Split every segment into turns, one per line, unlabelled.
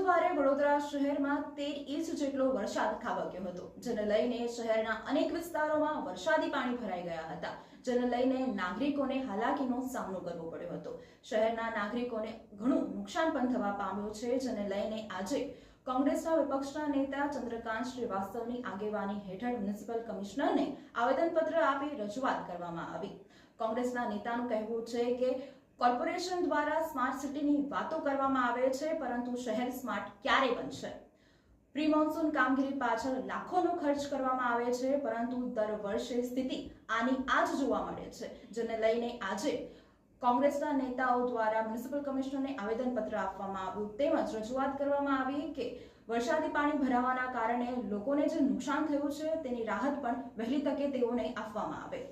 બુધવારે વડોદરા શહેરમાં 13 ઇંચ જેટલો વરસાદ ખાબક્યો હતો, જેને લઈને શહેરના અનેક વિસ્તારોમાં વરસાદી પાણી ભરાઈ ગયા હતા, જેને લઈને નાગરિકોને હાલાકીનો સામનો કરવો પડ્યો હતો। શહેરના નાગરિકોને ઘણું નુકસાન પણ થવા પામ્યું છે, જેને લઈને આજે કોંગ્રેસના વિપક્ષના નેતા ચંદ્રકાંત શ્રીવાસ્તવની આગેવાની હેઠળ મ્યુનિસિપલ કમિશનરને આવેદનપત્ર આપી રજૂઆત કરવામાં આવી। કોંગ્રેસના નેતાનું કહેવું છે કે કોર્પોરેશન દ્વારા સ્માર્ટ સિટીની વાતો કરવામાં આવે છે, પરંતુ શહેર સ્માર્ટ ક્યારે બનશે? પ્રી મોન્સૂન કામગીરી પાછળ લાખોનો ખર્ચ કરવામાં આવે છે, પરંતુ દર વર્ષે સ્થિતિ આની આ જ જોવા મળે છે, જેને લઈને આજે કોંગ્રેસના નેતાઓ દ્વારા મ્યુનિસિપલ કમિશનરને આવેદનપત્ર આપવામાં આવ્યું, તેમજ રજૂઆત કરવામાં આવી કે વરસાદી પાણી ભરાવાના કારણે લોકોને જે નુકસાન થયું છે તેની રાહત પણ વહેલી તકે તેઓને આપવામાં આવે।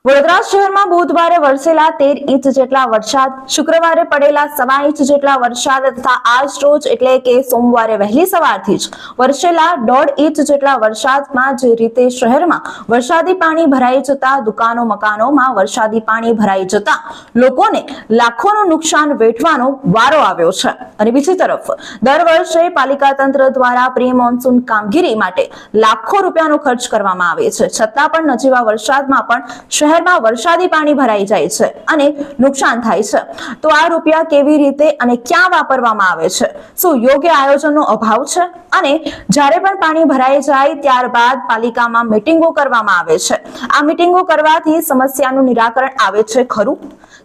વડોદરા શહેરમાં બુધવારે વરસેલા 13 ઇંચ જેટલા વરસાદ, શુક્રવારે પડેલા 1.25 ઇંચ જેટલા વરસાદ તથા આજ રોજ એટલે કે સોમવારે વહેલી સવારથી જ વરસેલા 1.5 ઇંચ જેટલા વરસાદમાં જે રીતે શહેરમાં વરસાદી પાણી ભરાઈ જતા દુકાનો મકાનોમાં વરસાદી પાણી ભરાઈ જતા લોકોને લાખોનું નુકસાન વેઠવાનો વારો આવ્યો છે। અને બીજી તરફ દર વર્ષે પાલિકા તંત્ર દ્વારા પ્રી મોન્સૂન કામગીરી માટે લાખો રૂપિયાનો ખર્ચ કરવામાં આવે છે, છતાં પણ નજીવા વરસાદમાં પણ શહેરમાં વરસાદી પાણી ભરાઈ જાય છે અને નુકસાન થાય છે। તો આ રૂપિયા કેવી રીતે અને ક્યાં વાપરવામાં આવે છે? શું યોગ્ય આયોજનનો અભાવ છે? અને જ્યારે પણ પાણી ભરાઈ જાય ત્યારબાદ પાલિકામાં મીટિંગો કરવામાં આવે છે। આ મીટિંગો કરવાથી સમસ્યાનું નિરાકરણ આવે છે ખરું?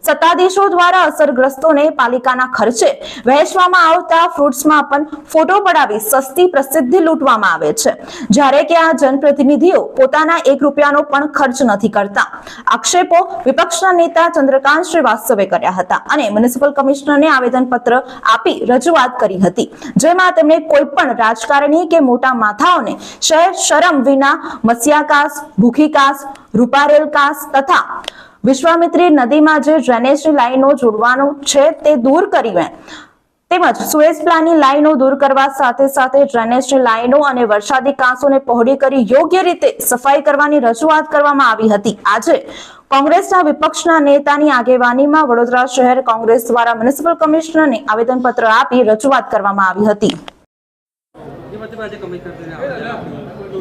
સત્તાધીશો દ્વારા અસરગ્રસ્તોને પાલિકાના ખર્ચે વહેંચવામાં આવતા ફ્રૂટ્સમાં પણ ફોટો પડાવી સસ્તી પ્રસિદ્ધિ લૂંટવામાં આવે છે, જ્યારે કે આ જનપ્રતિનિધિઓ પોતાના 1 રૂપિયાનો પણ ખર્ચ નથી કરતા। આક્ષેપો વિપક્ષના નેતા ચંદ્રકાંત શ્રીવાસ્તવે કર્યા હતા અને મ્યુનિસિપલ કમિશનરને આવેદનપત્ર આપી રજૂઆત કરી હતી, જેમાં તેમણે કોઈ પણ રાજકારણી કે મોટા માથાઓને શરમ વિના મસિયાકાસ, ભૂખીકાસ, રૂપારેલ કાસ તથા વિશ્વામિત્રી નદીમાં જે ડ્રેનેજની લાઈનો જોડવાનું છે તે દૂર કરીને તેમજ સુએઝ પ્લાનની લાઈનો દૂર કરવા સાથે સાથે ડ્રેનેજની લાઈનો અને વરસાદી કાંસોને પહોળી કરી યોગ્ય રીતે સફાઈ કરવાની રજૂઆત કરવામાં આવી હતી। આજે કોંગ્રેસના વિપક્ષના નેતાની આગેવાનીમાં વડોદરા શહેર કોંગ્રેસ દ્વારા મ્યુનિસિપલ કમિશનરને આવેદનપત્ર આપી રજૂઆત કરવામાં આવી હતી।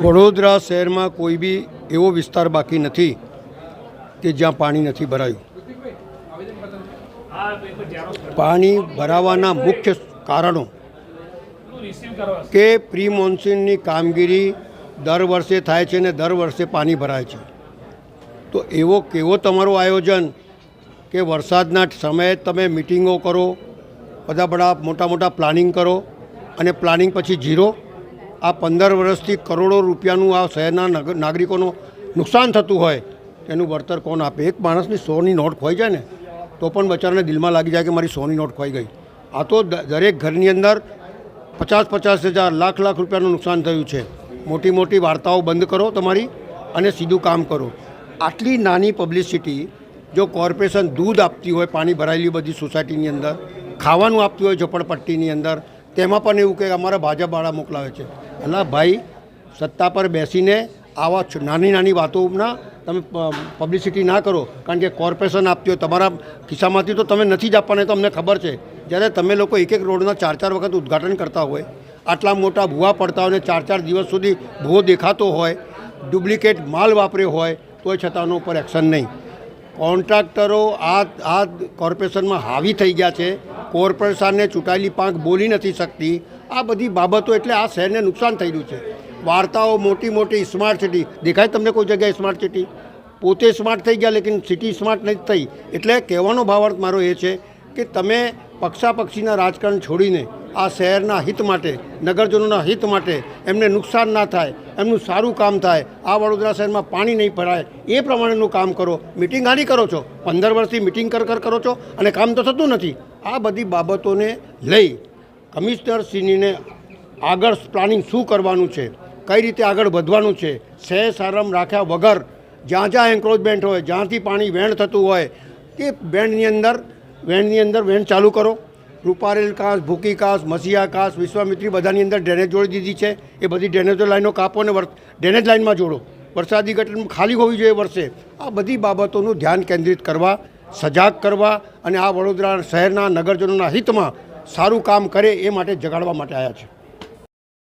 વડોદરા શહેરમાં કોઈ બી એવો વિસ્તાર બાકી નથી કે જ્યાં પાણી નથી ભરાયું। પાણી ભરાવાના મુખ્ય કારણો કે પ્રી મોન્સૂનની કામગીરી દર વર્ષે થાય છે અને દર વર્ષે પાણી ભરાય છે। તો એવો કેવો તમારું આયોજન કે વરસાદના સમયે તમે મિટિંગો કરો, બધા મોટા મોટા પ્લાનિંગ કરો અને પ્લાનિંગ પછી ઝીરો? આ 15 વર્ષથી કરોડો રૂપિયાનું આ શહેરના નાગરિકોનું નુકસાન થતું હોય એનું વળતર કોણ આપે? એક માણસની 100ની નોટ ખોઈ જાય ને તો પણ બચારાને દિલમાં લાગી જાય કે મારી 100ની નોટ ખોઈ ગઈ। આ તો દરેક ઘરની અંદર 50-50 હજાર, લાખ રૂપિયાનું નુકસાન થયું છે। મોટી મોટી વાર્તાઓ બંધ કરો તમારી અને સીધું કામ કરો। આટલી નાની પબ્લિસિટી જો કોર્પોરેશન દૂધ આપતી હોય પાણી ભરાયેલી બધી સોસાયટીની અંદર, ખાવાનું આપતી હોય ઝોપડપટ્ટીની અંદર, તેમાં પણ એવું કે અમારા ભાજપવાળા મોકલાવે છે। અલા ભાઈ, સત્તા પર બેસીને આવા નાની વાતોના તમે પબ્લિસિટી ના કરો, કારણ કે કોર્પોરેશન આપતી હોય તમારા ખિસ્સામાંથી તો તમે નથી જ આપવાના, તો અમને ખબર છે। જ્યારે તમે લોકો એક રોડના 4 વખત ઉદ્ઘાટન કરતા હોય, આટલા મોટા ભૂવા પડતા હોય ને 4 દિવસ સુધી ભૂવો દેખાતો હોય, ડુપ્લિકેટ માલ વાપર્યો હોય, તોય છતાં એના ઉપર એક્શન નહીં। કોન્ટ્રાક્ટરો આ કોર્પોરેશનમાં હાવી થઈ ગયા છે। કોર્પોરેશનને ચૂંટાયેલી પાંખ બોલી નથી શકતી। આ બધી બાબતો એટલે આ શહેરને નુકસાન થઈ રહ્યું છે। વાર્તાઓ મોટી સ્માર્ટ સિટી દેખાય તમને કોઈ જગ્યાએ? સ્માર્ટ સિટી પોતે સ્માર્ટ થઈ ગયા, લેકિન સિટી સ્માર્ટ નથી થઈ। એટલે કહેવાનો ભાવાર્થ મારો એ છે કે તમે પક્ષાપક્ષીના રાજકારણ છોડીને આ શહેરના હિત માટે, નગરજનોના હિત માટે, એમને નુકસાન ના થાય, એમનું સારું કામ થાય, આ વડોદરા શહેરમાં પાણી નહીં ભરાય એ પ્રમાણેનું કામ કરો। મિટિંગ આની કરો છો, 15 વર્ષથી મિટિંગ કરો છો અને કામ તો થતું નથી। આ બધી બાબતોને લઈ કમિશનરશ્રીને આગળ પ્લાનિંગ શું કરવાનું છે, કઈ રીતે આગળ વધવાનું છે, શહેર સારમ રાખ્યા વગર જ્યાં એન્ક્રોચમેન્ટ હોય, જ્યાંથી પાણી વહેણ થતું હોય તે વેણની અંદર વેણ ચાલુ કરો। રૂપારેલ કાસ, ભૂકી કાસ, મસિયા કાસ, વિશ્વામિત્રી બધાની અંદર ડ્રેનેજ જોડી દીધી છે। એ બધી ડ્રેનેજ લાઈનો કાપો અને ડ્રેનેજ લાઇનમાં જોડો। વરસાદી ગટર ખાલી હોવી જોઈએ વર્ષે। આ બધી બાબતોનું ધ્યાન કેન્દ્રિત કરવા, સજાગ કરવા અને આ વડોદરા શહેરના નગરજનોના હિતમાં સારું કામ કરે એ માટે જગાડવા માટે આવ્યા છે.